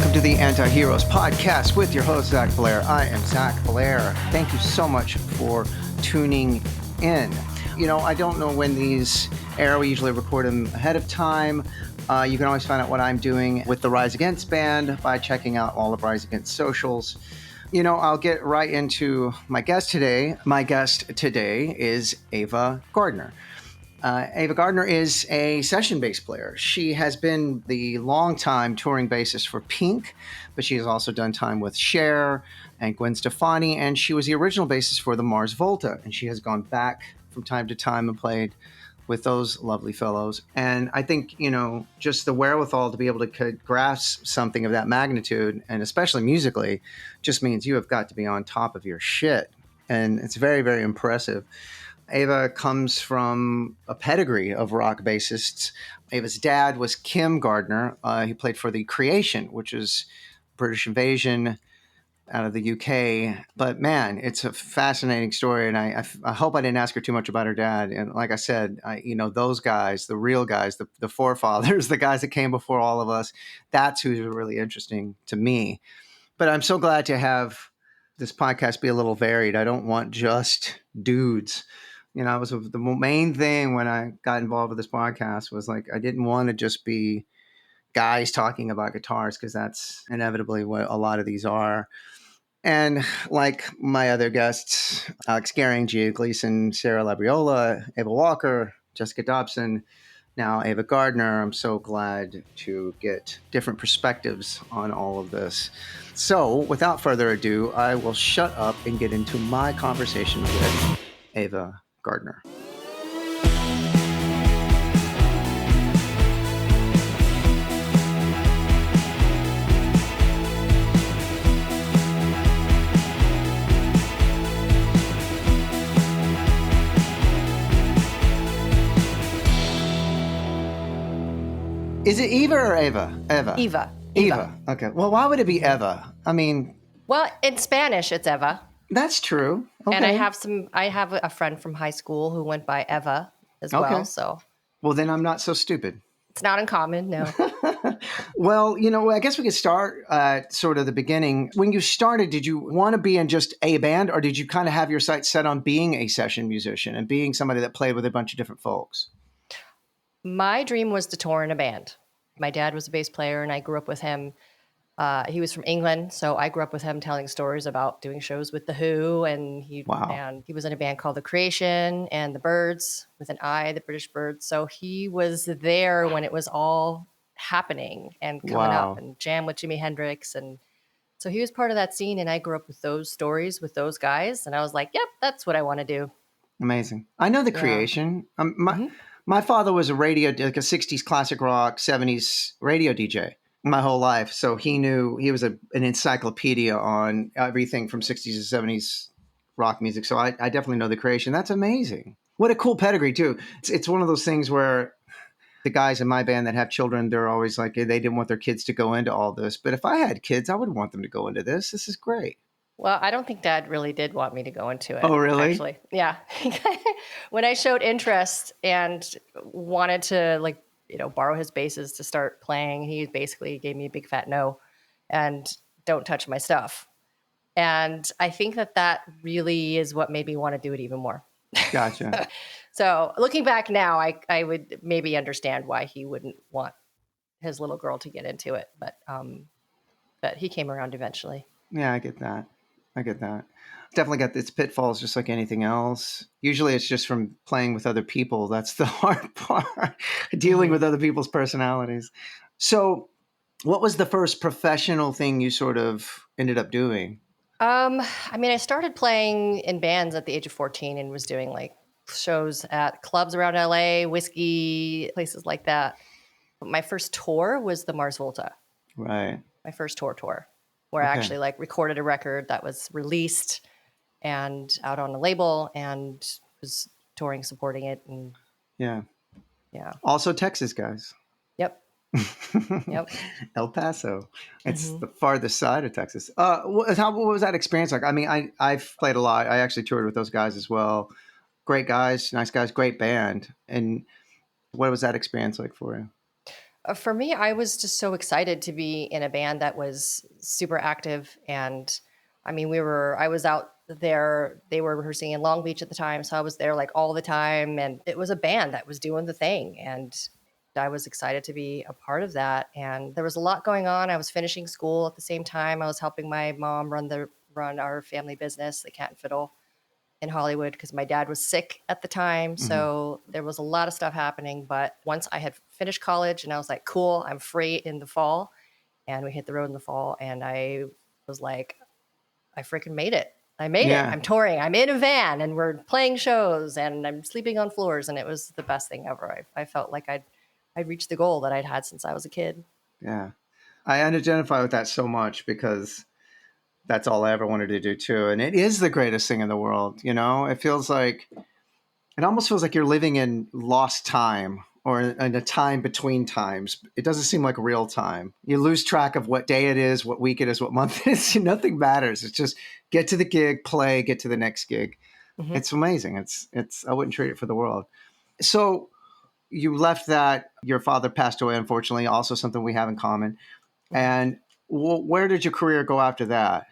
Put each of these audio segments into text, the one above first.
welcome to the Anti-Heroes podcast with your host, Zach Blair. I am Zach Blair. Thank you so much for tuning in. You know, I don't know when these air. We usually record them ahead of time. You can always find out what I'm doing with the Rise Against band by checking out all of Rise Against socials. You know, I'll get right into my guest today. My guest today is Eva Gardner. Eva Gardner is a session bass player. She has been the longtime touring bassist for Pink, but she has also done time with Cher and Gwen Stefani, and she was the original bassist for the Mars Volta, and she has gone back from time to time and played with those lovely fellows. And I think, you know, just the wherewithal to be able to grasp something of that magnitude, and especially musically, just means you have got to be on top of your shit. And it's very, very impressive. Eva comes from a pedigree of rock bassists. Eva's dad was Kim Gardner. He played for The Creation, which is British Invasion out of the UK. But man, it's a fascinating story. And I hope I didn't ask her too much about her dad. And like I said, you know, those guys, the real guys, the forefathers, the guys that came before all of us, that's who's really interesting to me. But I'm so glad to have this podcast be a little varied. I don't want just dudes. You know, it was the main thing when I got involved with this podcast was like, I didn't want to just be guys talking about guitars, because that's inevitably what a lot of these are. And like my other guests, Alex Gehring, Gia Gleason, Sarah Labriola, Ava Walker, Jessica Dobson, now Eva Gardner, I'm so glad to get different perspectives on all of this. So without further ado, I will shut up and get into my conversation with Eva Gardner. Is it Eva or Eva? Eva. Eva. Okay. Well, why would it be Eva? I mean... Well, in Spanish, it's Eva. That's true. Okay. And I have a friend from high school who went by Eva as well. So, well, then I'm not so stupid. It's not uncommon, no. Well, you know, I guess we could start at sort of the beginning. When you started, did you want to be in just a band, or did you kind of have your sights set on being a session musician and being somebody that played with a bunch of different folks? My dream was to tour in a band. My dad was a bass player, and I grew up with him. He was from England, so I grew up with him telling stories about doing shows with The Who, and he was in a band called The Creation and The Byrds, with an I, the British Byrds. So he was there when it was all happening and coming up, and jam with Jimi Hendrix. And so he was part of that scene, and I grew up with those stories with those guys, and I was like, yep, that's what I want to do. Amazing. I know The Creation. My father was like a 60s classic rock, 70s radio DJ my whole life. So he was an encyclopedia on everything from 60s to 70s rock music. So I definitely know The Creation. That's amazing. What a cool pedigree too. It's one of those things where the guys in my band that have children, they're always like, they didn't want their kids to go into all this. But if I had kids, I would want them to go into this. This is great. Well, I don't think Dad really did want me to go into it. Oh, really? Actually, yeah. When I showed interest and wanted to, borrow his basses to start playing, he basically gave me a big fat no and don't touch my stuff. And I think that really is what made me want to do it even more. Gotcha. So looking back now, I would maybe understand why he wouldn't want his little girl to get into it. But he came around eventually. Yeah, I get that. Definitely got its pitfalls just like anything else. Usually it's just from playing with other people. That's the hard part, dealing with other people's personalities. So what was the first professional thing you sort of ended up doing? I started playing in bands at the age of 14 and was doing like shows at clubs around LA, whiskey, places like that. But my first tour was the Mars Volta. Right. My first tour. Where I actually recorded a record that was released and out on a label and was touring, supporting it. And yeah. Also Texas guys. Yep. El Paso. It's the farthest side of Texas. What was that experience like? I mean, I've played a lot. I actually toured with those guys as well. Great guys, nice guys, great band. And what was that experience like for you? For me, I was just so excited to be in a band that was super active. And I mean, I was out there, they were rehearsing in Long Beach at the time. So I was there like all the time. And it was a band that was doing the thing. And I was excited to be a part of that. And there was a lot going on. I was finishing school at the same time. I was helping my mom run our family business, the Cat and Fiddle, in Hollywood because my dad was sick at the time. So there was a lot of stuff happening. But once I had finished college and I was like, cool, I'm free in the fall. And we hit the road in the fall. And I was like, I freaking made it. I made it. Yeah. I'm touring. I'm in a van and we're playing shows and I'm sleeping on floors. And it was the best thing ever. I felt like I'd reached the goal that I'd had since I was a kid. Yeah. I identify with that so much because that's all I ever wanted to do too. And it is the greatest thing in the world. You know, it almost feels like you're living in lost time or in a time between times. It doesn't seem like real time. You lose track of what day it is, what week it is, what month it is. Nothing matters. It's just get to the gig, play, get to the next gig. Mm-hmm. It's amazing. I wouldn't trade it for the world. So you left that, your father passed away, unfortunately, also something we have in common. And where did your career go after that?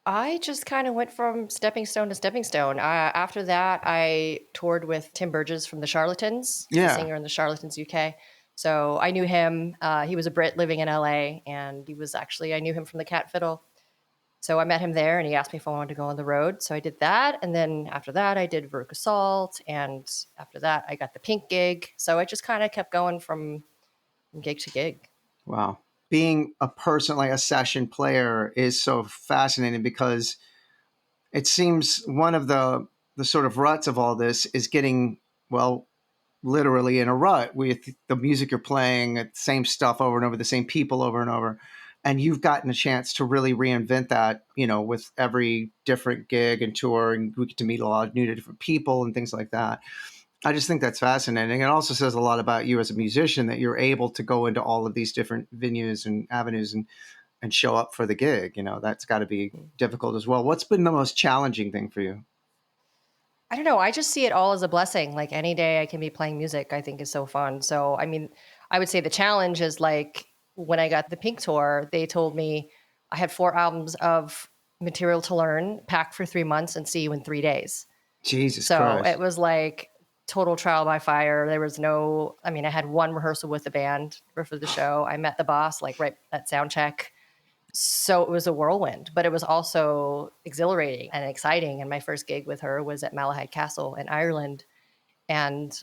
I just kind of went from stepping stone to stepping stone. After that, I toured with Tim Burgess from the Charlatans, the singer in the Charlatans UK. So I knew him. He was a Brit living in LA, and I knew him from the Cat Fiddle. So I met him there, and he asked me if I wanted to go on the road. So I did that. And then after that, I did Veruca Salt. And after that, I got the Pink gig. So I just kind of kept going from gig to gig. Wow. Being a person, like a session player, is so fascinating because it seems one of the sort of ruts of all this is getting, well, literally in a rut with the music you're playing, the same stuff over and over, the same people over and over. And you've gotten a chance to really reinvent that, you know, with every different gig and tour, and we get to meet a lot of new different people and things like that. I just think that's fascinating. It also says a lot about you as a musician that you're able to go into all of these different venues and avenues and show up for the gig. You know, that's got to be difficult as well. What's been the most challenging thing for you? I don't know. I just see it all as a blessing. Like any day I can be playing music, I think is so fun. So, I mean, I would say the challenge is like when I got the Pink tour, they told me I had 4 albums of material to learn, pack for 3 months and see you in 3 days. Jesus Christ. So it was like total trial by fire. There was I had one rehearsal with the band for the show. I met the boss like right at sound check. So it was a whirlwind, but it was also exhilarating and exciting. And my first gig with her was at Malahide Castle in Ireland. And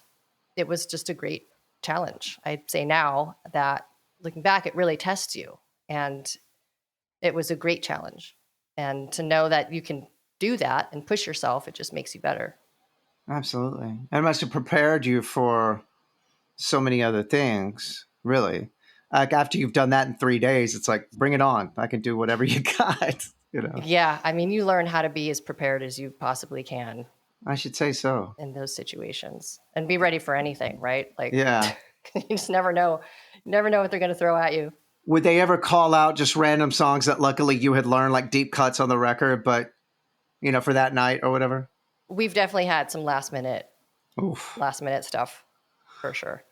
it was just a great challenge. I'd say now that looking back, it really tests you. And it was a great challenge. And to know that you can do that and push yourself, it just makes you better. Absolutely. And it must have prepared you for so many other things, really. Like after you've done that in 3 days, it's like, bring it on. I can do whatever you got, you know? Yeah. I mean, you learn how to be as prepared as you possibly can. I should say so. In those situations and be ready for anything, right? Like, yeah, you just never know. You never know what they're going to throw at you. Would they ever call out just random songs that luckily you had learned, like deep cuts on the record, but, you know, for that night or whatever? We've definitely had some last minute stuff for sure.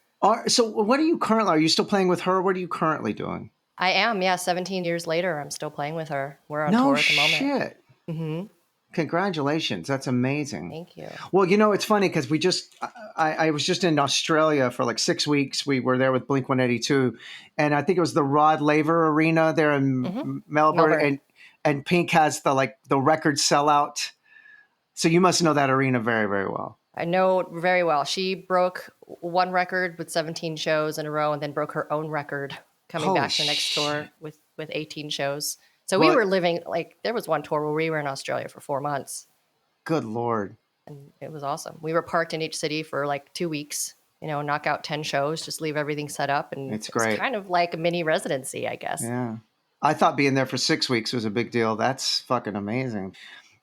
So what are you currently, are you still playing with her? What are you currently doing? I am. Yeah. 17 years later, I'm still playing with her. We're on tour at the moment. No shit. Mm-hmm. Congratulations. That's amazing. Thank you. Well, you know, it's funny because I was just in Australia for like 6 weeks. We were there with Blink-182, and I think it was the Rod Laver Arena there in Melbourne. And Pink has the record sellout. So you must know that arena very, very well. I know it very well. She broke one record with 17 shows in a row and then broke her own record coming back the next tour with 18 shows. So we were living, there was one tour where we were in Australia for 4 months. Good Lord. And it was awesome. We were parked in each city for 2 weeks, knock out 10 shows, just leave everything set up. And it's great. Kind of like a mini residency, I guess. Yeah. I thought being there for 6 weeks was a big deal. That's fucking amazing.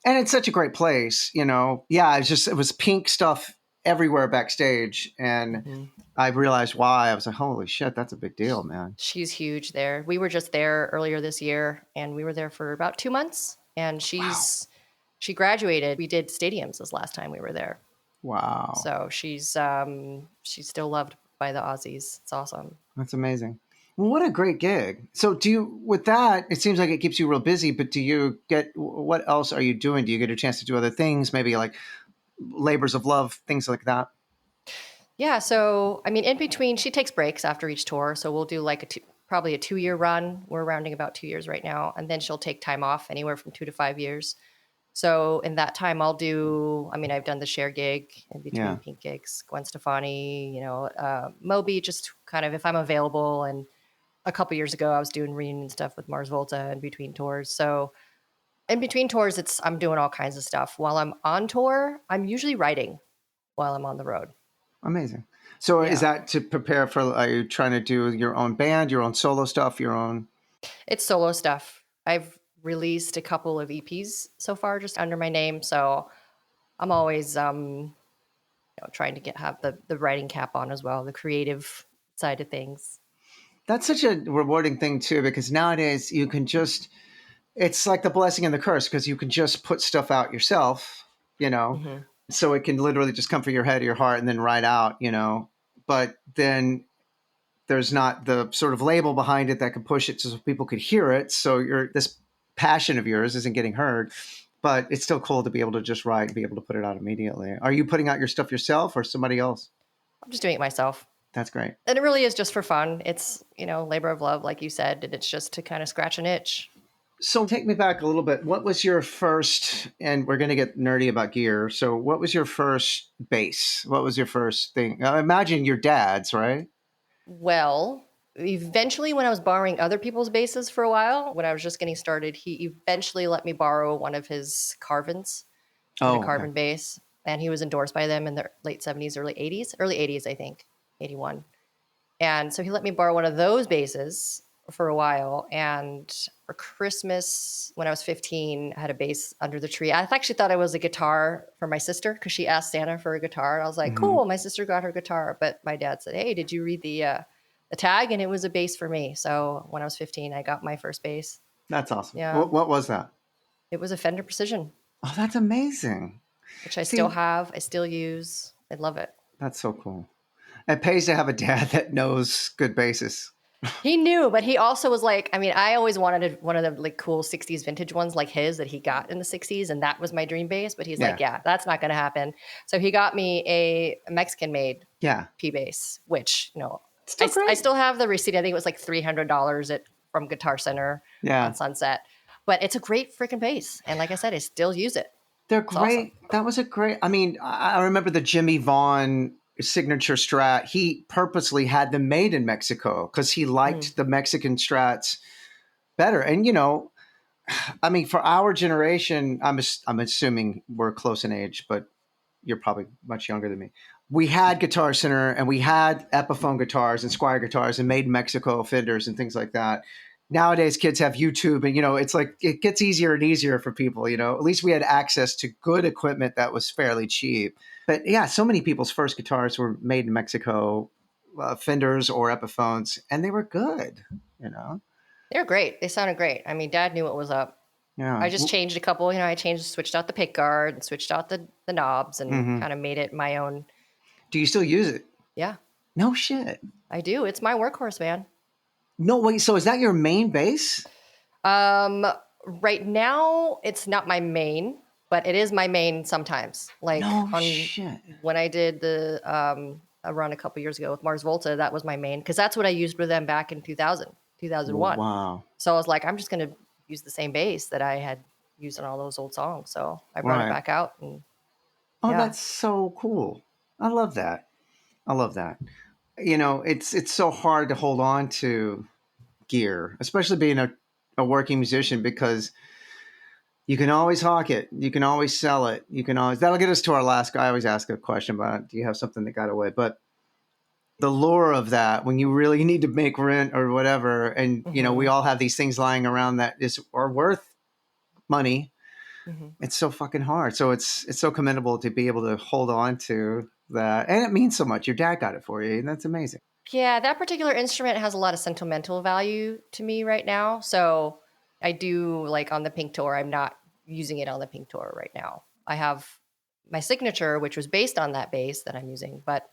And it's such a great place, Yeah, it was Pink stuff everywhere backstage. And I realized why. I was like, holy shit, that's a big deal, man. She's huge there. We were just there earlier this year, and we were there for about 2 months. And she graduated. We did stadiums this last time we were there. Wow. So she's still loved by the Aussies. It's awesome. That's amazing. Well, what a great gig. So with that, it seems like it keeps you real busy, but what else are you doing? Do you get a chance to do other things, maybe like labors of love, things like that? Yeah. So, I mean, in between, she takes breaks after each tour. So we'll do like probably a 2-year run. We're rounding about 2 years right now. And then she'll take time off anywhere from 2 to 5 years. So in that time, I've done the Cher gig in between Pink gigs, Gwen Stefani, Moby, just kind of if I'm available. And a couple years ago, I was doing reunion stuff with Mars Volta in between tours. So in between tours, I'm doing all kinds of stuff. While I'm on tour, I'm usually writing while I'm on the road. Amazing. So Yeah. is that to prepare for, are you trying to do your own band, your own solo stuff, your own? It's solo stuff. I've released a couple of EPs so far just under my name. So I'm always trying to have the writing cap on as well, the creative side of things. That's such a rewarding thing too, because nowadays you can just, it's like the blessing and the curse, because you can just put stuff out yourself, Mm-hmm. so it can literally just come from your head or your heart and then write out, but then there's not the sort of label behind it that can push it so people could hear it. So this passion of yours isn't getting heard, but it's still cool to be able to just write and be able to put it out immediately. Are you putting out your stuff yourself or somebody else? I'm just doing it myself. That's great. And it really is just for fun. It's, labor of love, like you said, and it's just to kind of scratch an itch. So take me back a little bit. What was your first, and we're going to get nerdy about gear. So what was your first bass? What was your first thing? I imagine your dad's, right? Well, eventually when I was borrowing other people's basses for a while, when I was just getting started, he eventually let me borrow one of his Carvins. He had a Carvin bass, and he was endorsed by them in the late 70s, early 80s, I think, 81. And so he let me borrow one of those basses for a while. And for Christmas, when I was 15, I had a bass under the tree. I actually thought it was a guitar for my sister because she asked Santa for a guitar. And I was like, cool, my sister got her guitar. But my dad said, hey, did you read the tag? And it was a bass for me. So when I was 15, I got my first bass. That's awesome. Yeah. What was that? It was a Fender Precision. Oh, that's amazing. Which I still have. I still use. I love it. That's so cool. It pays to have a dad that knows good basses. He knew, but he also was like, I always wanted one of the like cool 60s vintage ones like his that he got in the 60s. And that was my dream bass. But he's like, yeah, that's not going to happen. So he got me a Mexican made P bass, which, I still have the receipt. I think it was like $300 from Guitar Center on Sunset. But it's a great freaking bass. And like I said, I still use it. They're great. Awesome. That was a great, I remember the Jimmy Vaughn signature Strat. He purposely had them made in Mexico because he liked the Mexican Strats better. And, for our generation, I'm assuming we're close in age, but you're probably much younger than me. We had Guitar Center and we had Epiphone guitars and Squier guitars and made in Mexico Fenders and things like that. Nowadays, kids have YouTube and, it's like it gets easier and easier for people, at least we had access to good equipment that was fairly cheap. But yeah, so many people's first guitars were made in Mexico, Fenders or Epiphones, and they were good, They're great. They sounded great. Dad knew what was up. Yeah. I just changed a couple, switched out the pick guard and switched out the knobs and kind of made it my own. Do you still use it? Yeah. No shit. I do. It's my workhorse, man. No, wait. So is that your main bass? Right now, it's not my main, but it is my main sometimes. Like shit. When I did the a run a couple years ago with Mars Volta, that was my main because that's what I used with them back in 2001. Wow. So I was like, I'm just going to use the same bass that I had used on all those old songs. So I brought it back out. And that's so cool. I love that. It's so hard to hold on to gear, especially being a working musician, because you can always hawk it. You can always sell it. That'll get us to our last guy. I always ask a question about, do you have something that got away? But the lure of that, when you really need to make rent or whatever, and, we all have these things lying around that are worth money. It's so fucking hard. So it's so commendable to be able to hold on to that. And it means so much. Your dad got it for you. And that's amazing. Yeah, that particular instrument has a lot of sentimental value to me right now. So I do, like on the Pink tour, I'm not using it on the Pink tour right now. I have my signature, which was based on that bass that I'm using. But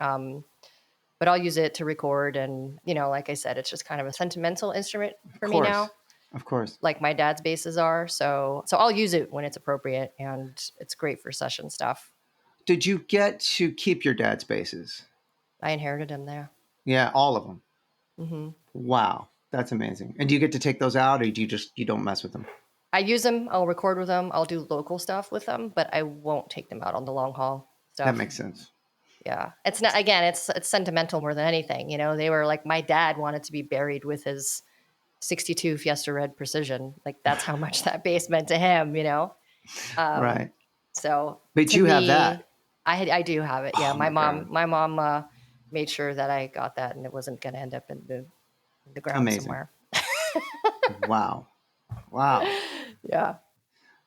but I'll use it to record. And, like I said, it's just kind of a sentimental instrument for me now. Of course. Like my dad's basses are. So I'll use it when it's appropriate, and it's great for session stuff. Did you get to keep your dad's basses? I inherited them there. Yeah, all of them. Mm-hmm. Wow, that's amazing. And do you get to take those out, or do you don't mess with them? I use them. I'll record with them. I'll do local stuff with them, but I won't take them out on the long haul stuff. That makes sense. Yeah. It's not, again, it's sentimental more than anything. They were like, my dad wanted to be buried with his 62 Fiesta Red Precision. Like that's how much that bass meant to him, Right. So, but you have that. I do have it. Yeah. Oh my mom made sure that I got that, and it wasn't going to end up in the ground somewhere. Wow. Yeah.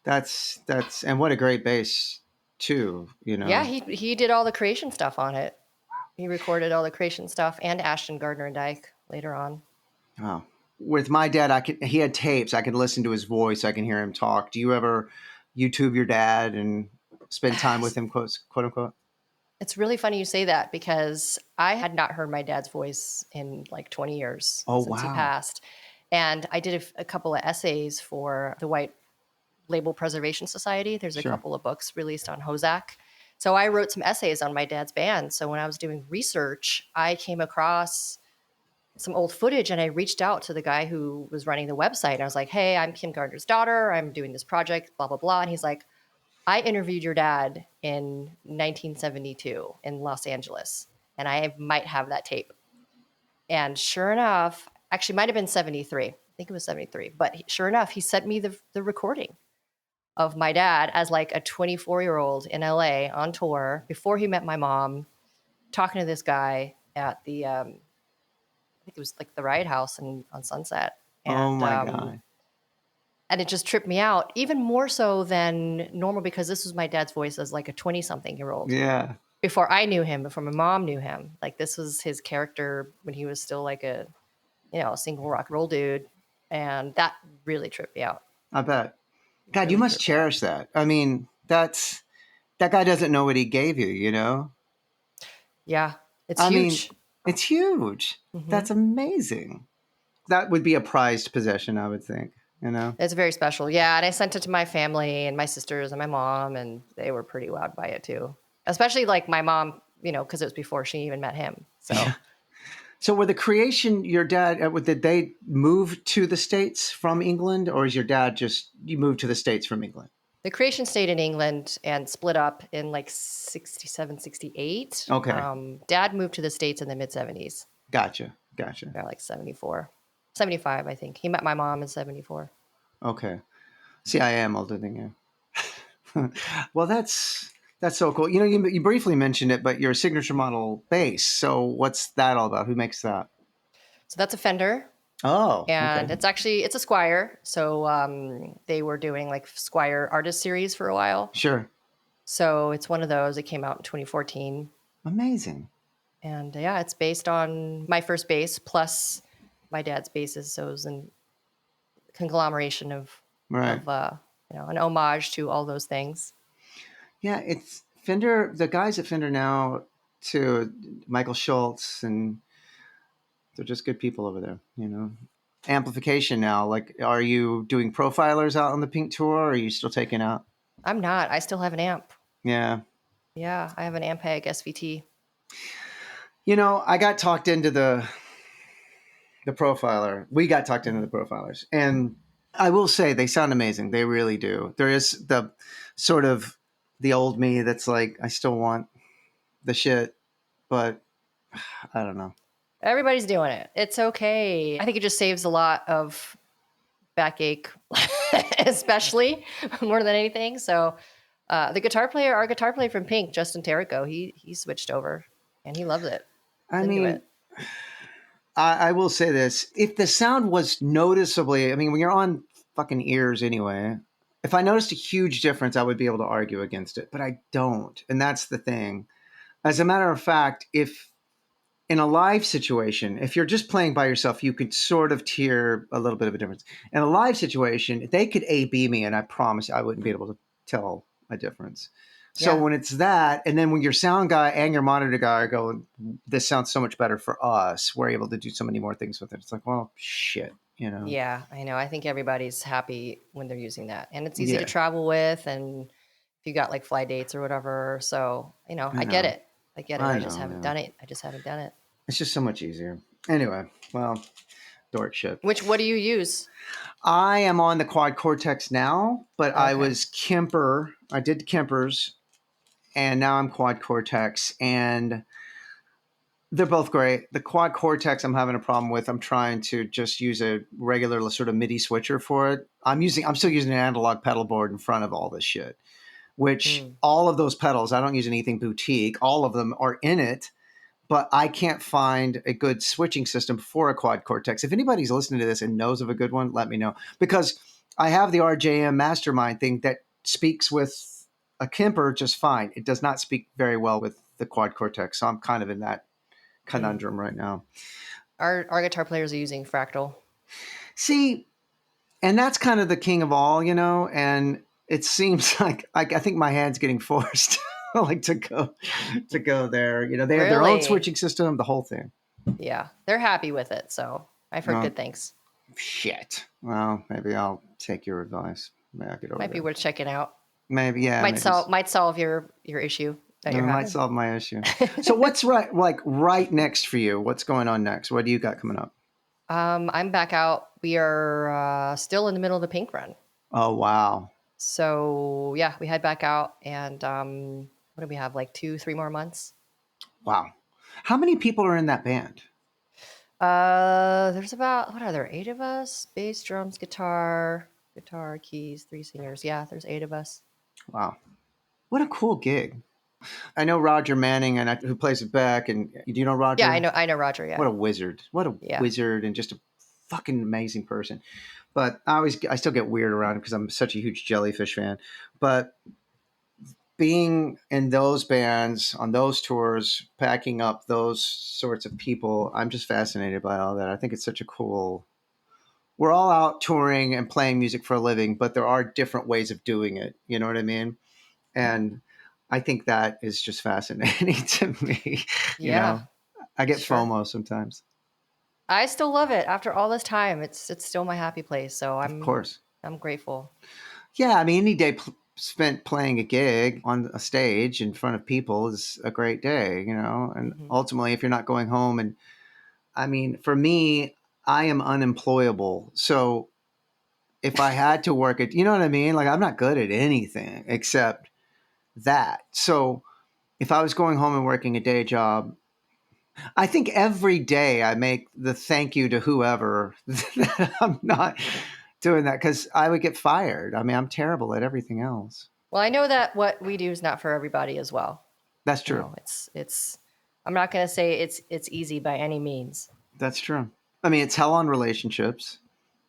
That's and what a great bass too, Yeah, he did all the creation stuff on it. He recorded all the creation stuff, and Ashton Gardner-Dyke later on. Oh. With my dad, he had tapes. I could listen to his voice. I can hear him talk. Do you ever YouTube your dad and spend time with him, quote unquote? It's really funny you say that, because I had not heard my dad's voice in like 20 years since he passed. And I did a couple of essays for the White Label Preservation Society. There's a couple of books released on Hozak. So I wrote some essays on my dad's band. So when I was doing research, I came across some old footage, and I reached out to the guy who was running the website. I was like, hey, I'm Kim Gardner's daughter. I'm doing this project, blah, blah, blah. And he's like, I interviewed your dad in 1972 in Los Angeles, and I might have that tape. And sure enough, actually might have been 73. I think it was 73. But sure enough, he sent me the recording of my dad as like a 24-year-old in LA on tour before he met my mom, talking to this guy at the, I think it was like the Riot House on Sunset. And, oh my God. And it just tripped me out, even more so than normal, because this was my dad's voice as like a 20-something-year-old. Yeah. Before I knew him, before my mom knew him. Like this was his character when he was still like a single rock and roll dude. And that really tripped me out. I bet. God, really, you must cherish that. I mean, that guy doesn't know what he gave you, Yeah, it's huge. It's huge. Mm-hmm. That's amazing. That would be a prized possession, I would think. It's very special. Yeah. And I sent it to my family and my sisters and my mom, and they were pretty wowed by it too. Especially like my mom, because it was before she even met him. So, So with the creation, your dad, did they move to the States from England, or is your dad you moved to the States from England? The creation stayed in England and split up in like 67, 68. Okay. Dad moved to the States in the mid 70s. Gotcha. Yeah, like 74. 75, I think. He met my mom in 74. Okay. See, I am older than you. Well, that's so cool. You briefly mentioned it, but your signature model bass. So what's that all about? Who makes that? So that's a Fender. Oh. And it's a Squier. So they were doing like Squier artist series for a while. Sure. So it's one of those. It came out in 2014. Amazing. And yeah, it's based on my first bass plus my dad's basses. So it was a conglomeration of an homage to all those things. Yeah, it's Fender. The guys at Fender now, too, Michael Schultz, and they're just good people over there. Amplification now. Like, are you doing profilers out on the Pink tour, or are you still taking out? I'm not. I still have an amp. Yeah. Yeah, I have an Ampeg SVT. I got talked into the profiler. We got talked into the profilers. And I will say they sound amazing. They really do. There is the sort of the old me that's like, I still want the shit, but I don't know. Everybody's doing it. It's okay. I think it just saves a lot of backache, especially more than anything. So our guitar player from Pink, Justin Terrico, he switched over and he loves it. I will say this. If the sound was noticeably, when you're on fucking ears anyway, if I noticed a huge difference, I would be able to argue against it, but I don't. And that's the thing. As a matter of fact, if in a live situation, if you're just playing by yourself, you could sort of hear a little bit of a difference. In a live situation, they could A-B me, and I promise I wouldn't be able to tell a difference. So when it's that, and then when your sound guy and your monitor guy are going, this sounds so much better for us, we're able to do so many more things with it. It's like, well, shit, you know? Yeah, I know. I think everybody's happy when they're using that. And it's easy to travel with, and if you got like fly dates or whatever. So, you know, I get it. I get it. I just haven't done it. It's just so much easier. Anyway, well, dork shit. What do you use? I am on the Quad Cortex now, but I was Kemper. I did Kempers, and now I'm Quad Cortex, and they're both great. The Quad Cortex I'm having a problem with. I'm trying to just use a regular sort of MIDI switcher for it. I'm still using an analog pedal board in front of all this shit, which all of those pedals, I don't use anything boutique. All of them are in it, but I can't find a good switching system for a Quad Cortex. If anybody's listening to this and knows of a good one, let me know. Because I have the RJM Mastermind thing that speaks with a Kemper just fine. It does not speak very well with the Quad Cortex. So I'm kind of in that conundrum right now. Our guitar players are using Fractal. See, and that's kind of the king of all, you know, and it seems like I think my hand's getting forced like to go there. You know, they have their own switching system, the whole thing. Yeah, they're happy with it. So I've heard good things. Shit. Well, maybe I'll take your advice. Maybe I'll get over Might be worth checking out. Maybe, yeah. Might solve your issue. It might solve my issue. So what's right next for you? What's going on next? What do you got coming up? I'm back out. We are still in the middle of the Pink run. Oh, wow. So yeah, we head back out, and what do we have? Like 2-3 more months. Wow. How many people are in that band? There's about, what are there? 8 of us, bass, drums, guitar, keys, 3 singers. Yeah, there's 8 of us. Wow. What a cool gig. I know Roger Manning, who plays it back. And do you know Roger? Yeah, I know Roger. Yeah. What a wizard! What a wizard, and just a fucking amazing person. But I still get weird around him because I'm such a huge Jellyfish fan. But being in those bands on those tours, packing up those sorts of people, I'm just fascinated by all that. I think it's such a cool. We're all out touring and playing music for a living, but there are different ways of doing it. You know what I mean? And I think that is just fascinating to me. You know, I get FOMO sometimes. I still love it after all this time. It's still my happy place. So of course, I'm grateful. Yeah, I mean, any day spent playing a gig on a stage in front of people is a great day. You know, and ultimately, if you're not going home, and I mean, for me, I am unemployable, so if I had to work it, you know what I mean? Like, I'm not good at anything except that. So if I was going home and working a day job, I think every day I make the thank you to whoever that I'm not doing that, because I would get fired. I mean, I'm terrible at everything else. Well, I know that what we do is not for everybody as well. That's true. You know, it's I'm not going to say it's easy by any means. That's true. I mean, it's hell on relationships,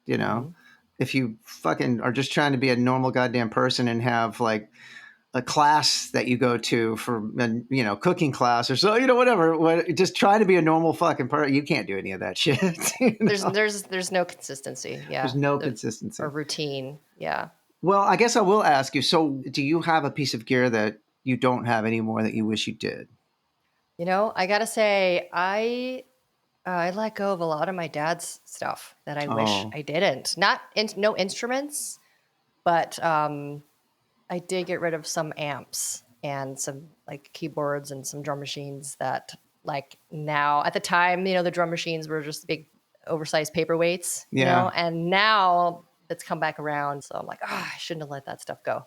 you know. If you fucking are just trying to be a normal goddamn person and have like a class that you go to for, you know, cooking class or so, you know, whatever, just try to be a normal fucking person. You can't do any of that shit. You know? There's no consistency. Yeah. There's no consistency or routine. Yeah. Well, I guess I will ask you. So do you have a piece of gear that you don't have anymore that you wish you did? You know, I got to say, I let go of a lot of my dad's stuff that I wish I didn't. No instruments, but I did get rid of some amps and some like keyboards and some drum machines that, like, now, at the time, you know, the drum machines were just big oversized paperweights, you know, and now it's come back around. So I'm like, I shouldn't have let that stuff go.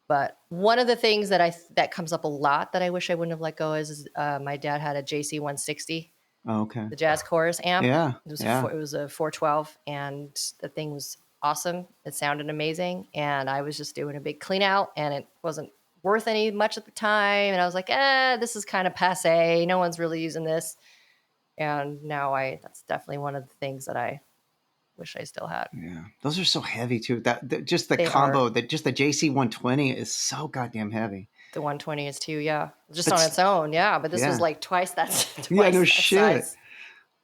But one of the things that comes up a lot that I wish I wouldn't have let go is my dad had a JC 160. Oh, okay. The Jazz Chorus amp. Yeah. It was a 412, and the thing was awesome. It sounded amazing. And I was just doing a big clean out, and it wasn't worth much at the time. And I was like, this is kind of passe. No one's really using this. And now that's definitely one of the things that I wish I still had. Yeah. Those are so heavy too. Just the combo, just the JC 120 is so goddamn heavy. The 120 is too, yeah. Just on its own, yeah. But this was like twice that shit. Size.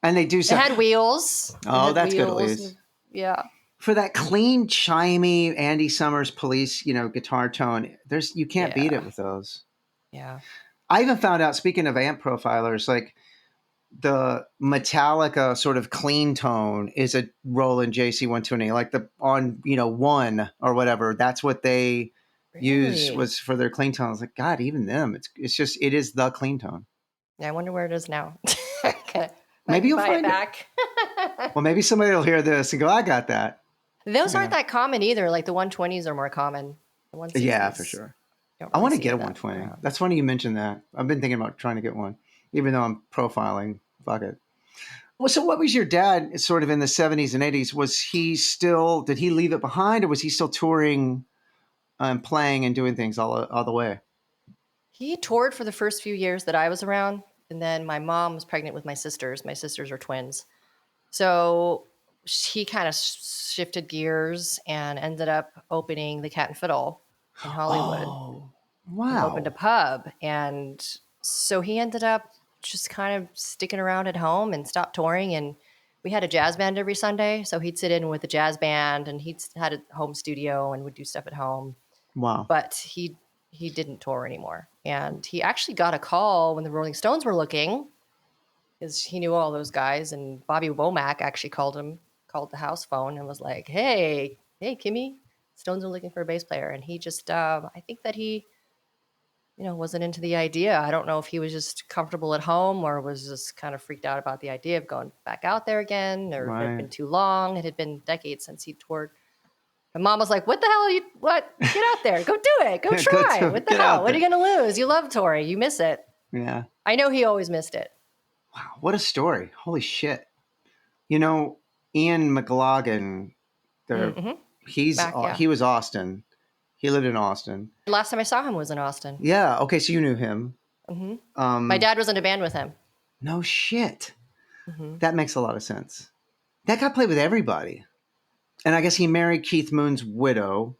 And they do so. It had wheels. Oh, that's good at least. Yeah. for that clean, chimey Andy Summers Police, guitar tone, you can't beat it with those. Yeah. I even found out, speaking of amp profilers, like the Metallica sort of clean tone is a Roland JC120, like the on, one or whatever. That's what they use was for their clean tone. I was like, God, even them, it is the clean tone. Yeah, I wonder where it is now. Maybe you'll find it back. Well, maybe somebody will hear this and go, I got that. Those aren't that common either. Like the 120s are more common. The 160s. Yeah, for sure. I want to get a 120. Around. That's funny you mentioned that. I've been thinking about trying to get one, even though I'm profiling. Fuck it. Well, so what was your dad sort of in the 70s and 80s? Did he leave it behind, or was he still touring and playing and doing things all the way? He toured for the first few years that I was around. And then my mom was pregnant with my sisters. My sisters are twins. So he kind of shifted gears and ended up opening the Cat and Fiddle in Hollywood. Oh, wow. And opened a pub. And so he ended up just kind of sticking around at home and stopped touring. And we had a jazz band every Sunday. So he'd sit in with the jazz band, and he'd had a home studio and would do stuff at home. Wow. But he didn't tour anymore. And he actually got a call when the Rolling Stones were looking, because he knew all those guys. And Bobby Womack actually called the house phone and was like, hey, Kimmy, Stones are looking for a bass player. And he just, I think that he, wasn't into the idea. I don't know if he was just comfortable at home or was just kind of freaked out about the idea of going back out there again, or it had been too long. It had been decades since he toured. And Mom was like, what the hell? Get out there. Go do it. Go try. What the hell? What are you going to lose? You love touring. You miss it. Yeah. I know he always missed it. Wow. What a story. Holy shit. Ian McLaughlin, he was Austin. He lived in Austin. Last time I saw him was in Austin. Yeah. Okay. So you knew him. Mm-hmm. My dad was in a band with him. No shit. Mm-hmm. That makes a lot of sense. That guy played with everybody. And I guess he married Keith Moon's widow.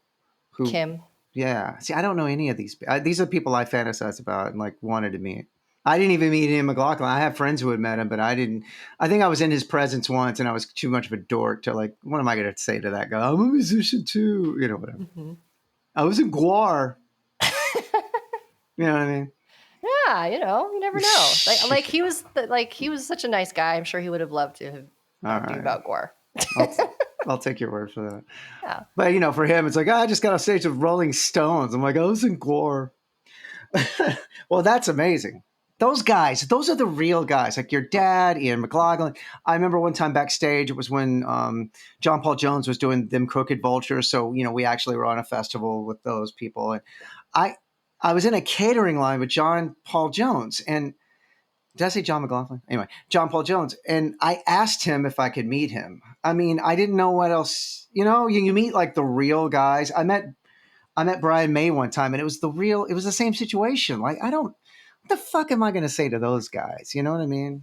Kim. Yeah. See, I don't know any of these. These are people I fantasize about and wanted to meet. I didn't even meet Ian McLaughlin. I have friends who had met him, but I didn't. I think I was in his presence once, and I was too much of a dork to what am I going to say to that guy? I'm a musician too. Whatever. Mm-hmm. I was in Guar. You know what I mean? Yeah, you never know. He was such a nice guy. I'm sure he would have loved to have do about Guar. I'll take your word for that. Yeah. But for him, it's I just got off stage with Rolling Stones. I'm like, I was in Guar. Well, that's amazing. Those guys, those are the real guys, like your dad, Ian McLaughlin. I remember one time backstage, it was when John Paul Jones was doing them Crooked Vultures. So, we actually were on a festival with those people. And I was in a catering line with John Paul Jones. And did I say John McLaughlin? Anyway, John Paul Jones. And I asked him if I could meet him. I mean, I didn't know what else, you meet the real guys. I met Brian May one time, and it was the same situation. What the fuck am I going to say to those guys? You know what I mean?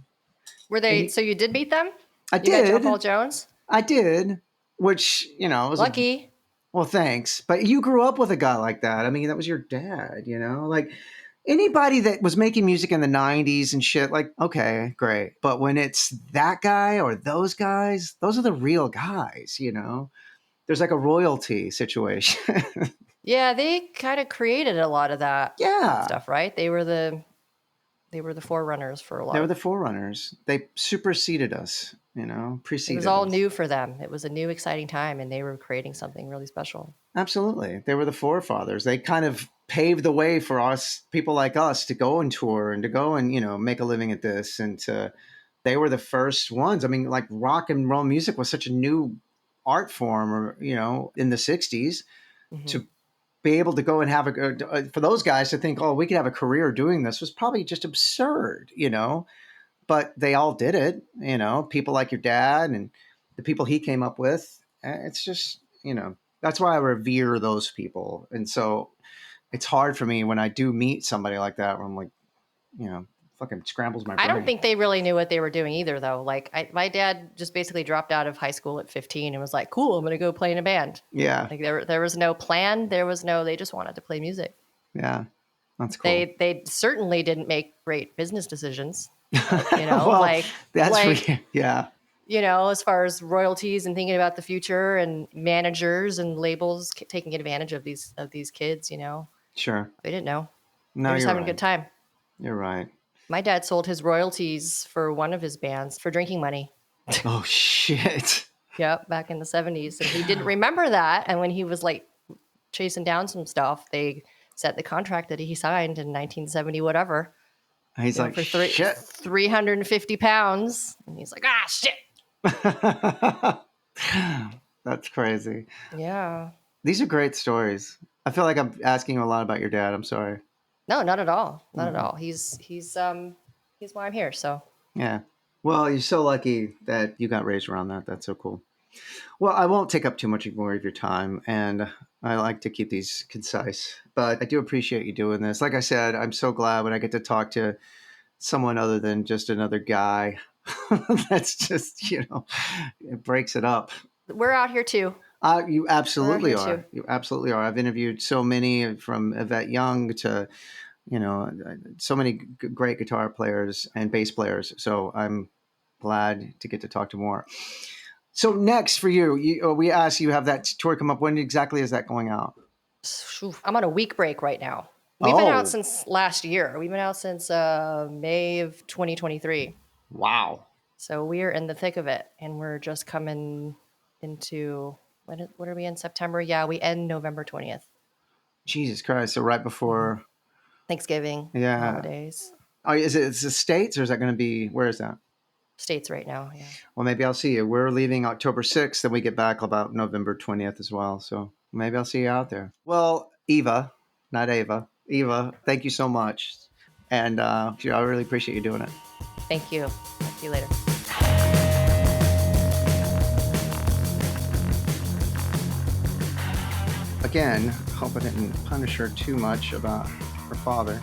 Were they, so you did meet them? I did. Met John Paul Jones? I did, which, was lucky. Well, thanks. But you grew up with a guy like that. I mean, that was your dad, anybody that was making music in the 90s and shit, okay, great. But when it's that guy or those guys, those are the real guys, There's a royalty situation. Yeah, they kind of created a lot of that stuff, right? They were the forerunners for a lot. They were the forerunners. They superseded us, preceded us. It was all new for them. It was a new, exciting time, and they were creating something really special. Absolutely. They were the forefathers. They kind of paved the way for us, people like us, to go and tour and to go and, make a living at this. And they were the first ones. I mean, rock and roll music was such a new art form, in the 60s, mm-hmm. to be able to go and have for those guys to think, we could have a career doing this was probably just absurd, but they all did it, people like your dad and the people he came up with. It's just, that's why I revere those people. And so it's hard for me when I do meet somebody like that, where I'm like, fucking scrambles my brain. I don't think they really knew what they were doing either, though. My dad just basically dropped out of high school at 15 and was like, cool, I'm going to go play in a band. Yeah. There was no plan. They just wanted to play music. Yeah. That's cool. They certainly didn't make great business decisions. Well, yeah. as far as royalties and thinking about the future and managers and labels taking advantage of these kids, Sure. They didn't know. No, They're just you're having right. a good time. You're right. My dad sold his royalties for one of his bands for drinking money. Oh, shit. Yep, back in the 70s. And he didn't remember that. And when he was like chasing down some stuff, they set the contract that he signed in 1970, whatever. He's like, for shit. 350 pounds. And he's like, shit. That's crazy. Yeah. These are great stories. I feel like I'm asking a lot about your dad. I'm sorry. No, not at all. Not at all. He's why I'm here. So yeah. Well, you're so lucky that you got raised around that. That's so cool. Well, I won't take up too much more of your time, and I like to keep these concise, but I do appreciate you doing this. Like I said, I'm so glad when I get to talk to someone other than just another guy. That's just, it breaks it up. we're out here too. You absolutely are. Too. You absolutely are. I've interviewed so many, from Yvette Young to, so many great guitar players and bass players. So I'm glad to get to talk to more. So next for you, we asked you have that tour come up. When exactly is that going out? I'm on a week break right now. We've been out since last year. We've been out since May of 2023. Wow. So we're in the thick of it, and we're just coming into, what are we in, September? Yeah, we end November 20th. Jesus Christ. So right before Thanksgiving, holidays. Oh, is it the States, or is that going to be, where is that? States right now, yeah. Well, maybe I'll see you. We're leaving October 6th, then we get back about November 20th as well. So maybe I'll see you out there. Well, Eva, not Ava. Eva, thank you so much. And I really appreciate you doing it. Thank you. See you later. Again, hope I didn't punish her too much about her father.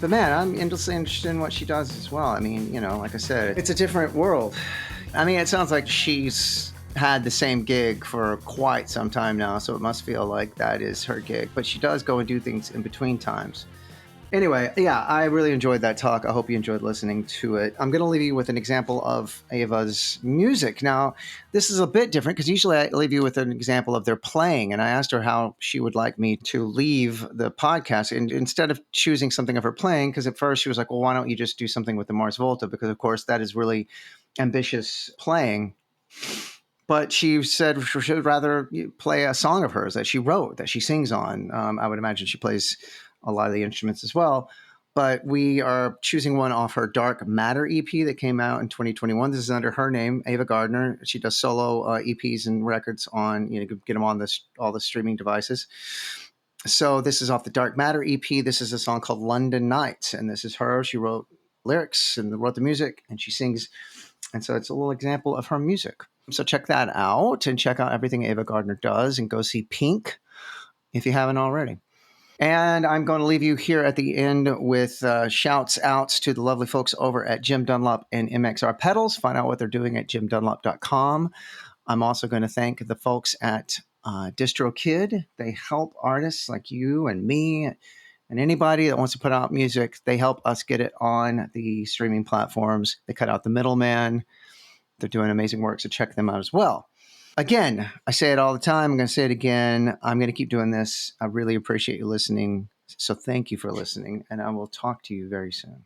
But man, I'm endlessly interested in what she does as well. I mean, like I said, it's a different world. I mean, it sounds like she's had the same gig for quite some time now, so it must feel like that is her gig. But she does go and do things in between times. Anyway, yeah, I really enjoyed that talk. I hope you enjoyed listening to it. I'm going to leave you with an example of Eva's music. Now, this is a bit different because usually I leave you with an example of their playing. And I asked her how she would like me to leave the podcast. And instead of choosing something of her playing, because at first she was like, well, why don't you just do something with the Mars Volta? Because, of course, that is really ambitious playing. But she said she would rather play a song of hers that she wrote, that she sings on. I would imagine she plays a lot of the instruments as well. But we are choosing one off her Dark Matter EP that came out in 2021. This is under her name, Eva Gardner. She does solo EPs and records on, get them on all the streaming devices. So this is off the Dark Matter EP. This is a song called London Nights. And this is her. She wrote lyrics and wrote the music, and she sings. And so it's a little example of her music. So check that out, and check out everything Eva Gardner does, and go see Pink if you haven't already. And I'm going to leave you here at the end with shouts outs to the lovely folks over at Jim Dunlop and MXR Pedals. Find out what they're doing at jimdunlop.com. I'm also going to thank the folks at DistroKid. They help artists like you and me and anybody that wants to put out music. They help us get it on the streaming platforms. They cut out the middleman. They're doing amazing work, so check them out as well. Again, I say it all the time. I'm going to say it again. I'm going to keep doing this. I really appreciate you listening. So thank you for listening, and I will talk to you very soon.